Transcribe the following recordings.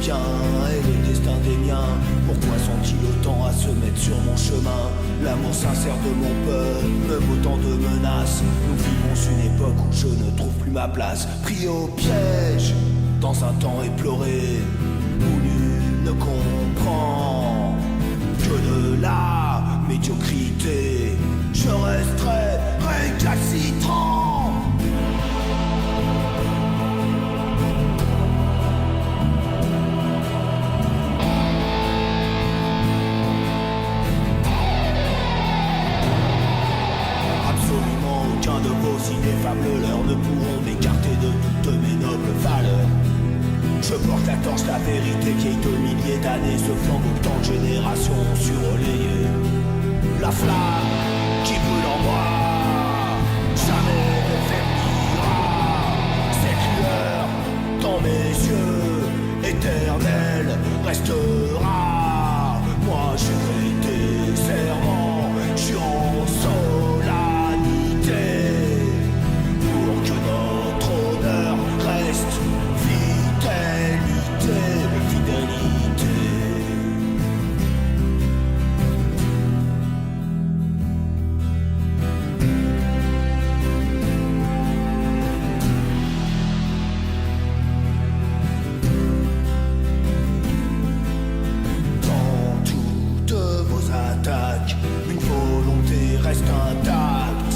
tiens et le destin des miens. Pourquoi sont-ils autant à se mettre sur mon chemin? L'amour sincère de mon peuple me vaut tant de menaces. Nous vivons une époque où je ne trouve plus ma place. Pris au piège, dans un temps éploré, où nul ne comprend que de la médiocrité. Je resterai récalcitrant. Absolument aucun de vos ineffables leurs ne pourront m'écarter de toutes mes nobles valeurs. Je porte la torche, la vérité vieille de milliers d'années, ce flambeau de tant de générations surrelayées. La flamme qui brûle en moi jamais ne fermira. Cette lueur dans mes yeux éternelle restera. Moi j'ai prêté serment, je suis en solennité pour que notre honneur reste fidélité, fidélité. Dans toutes vos attaques, une volonté reste intacte.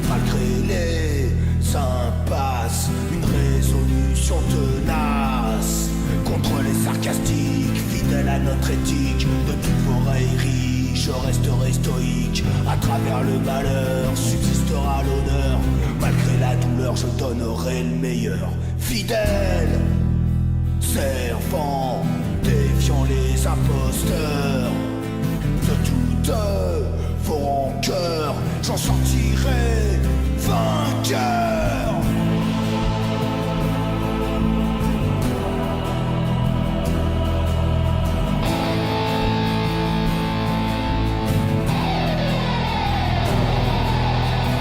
Malgré les impasses, une résolution tenace contre les sarcastiques, fidèle à notre éthique. De toutes vos railleries, je resterai stoïque. À travers le malheur, subsistera l'honneur. Malgré la douleur, je donnerai le meilleur. Fidèle, servant, défiant les imposteurs. De toutes vos rancœurs, j'en sortirai vainqueur.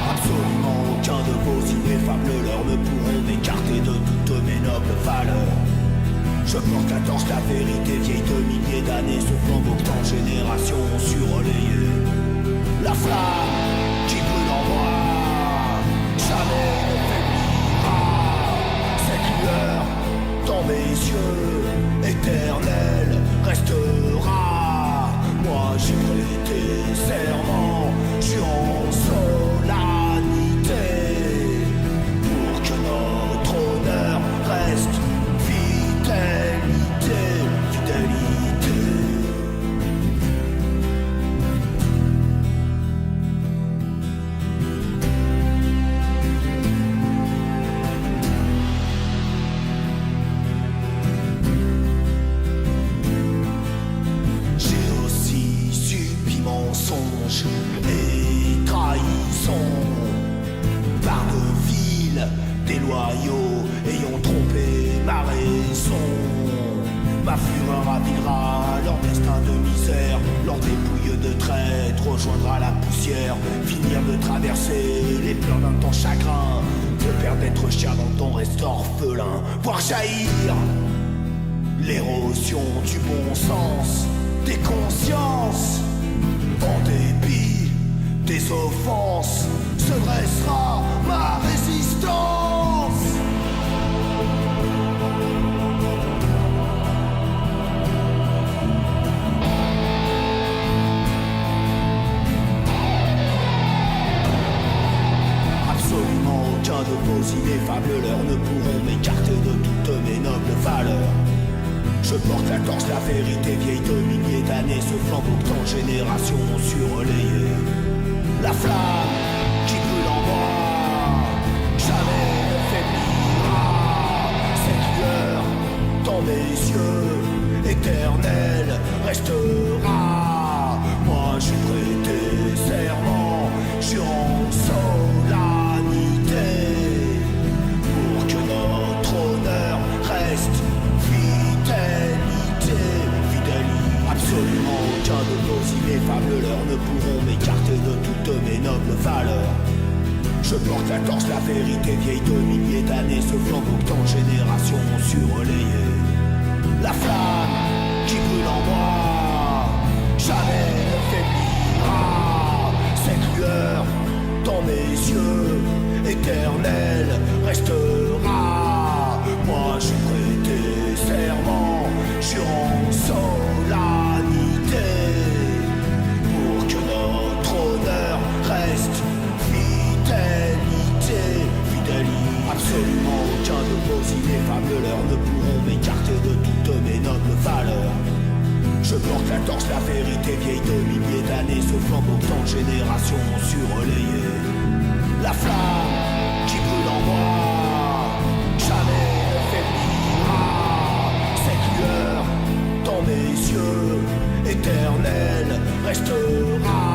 Absolument aucun de vos ineffables leurs ne pourront m'écarter de toutes mes nobles valeurs. Je porte la torche, la vérité vieille de milliers d'années, ce flambeau que tant de générations ont su relayer. La flamme qui brûle en moi jamais ne faiblira. Cette lueur dans mes yeux éternelle restera. Moi j'ai prêté serment, je suis en solennité pour que notre honneur reste fidélité, fidélité. J'ai aussi subi mensonges et trahison par de vils déloyaux ayant trompé ma raison. Ma fureur ravira leur destin de misère, leur dépouille de traître rejoindra la poussière. Finir de traverser les pleurs d'un temps chagrin, de perdre d'être chien dans ton reste orphelin. Voir jaillir l'érosion du bon sens, des consciences. En dépit des offenses, se dressera ma résistance. Absolument aucun de vos ineffables leurs ne pourront m'écarter de toutes mes nobles valeurs. Je porte la torche, la vérité vieille de milliers d'années, ce flambeau que tant de générations ont su relayer. La flamme qui brûle en moi jamais ne faiblira. Cette lueur dans mes yeux éternelle restera. Moi j'ai prêté serment, je suis en solennité pour que notre honneur reste fidélité, fidélité. Absolument aucun de vos ineffables leurs ne pourront m'écarter de toutes mes nobles valeurs. Je porte la torche, la vérité vieille de milliers d'années, ce flambeau que tant de générations ont su relayer. La tes vieilles de milliers d'années, ce flambeau tant de générations ont su relayer. La flamme qui brûle en moi, jamais ne faiblira. Cette lueur dans mes yeux, éternelle, restera.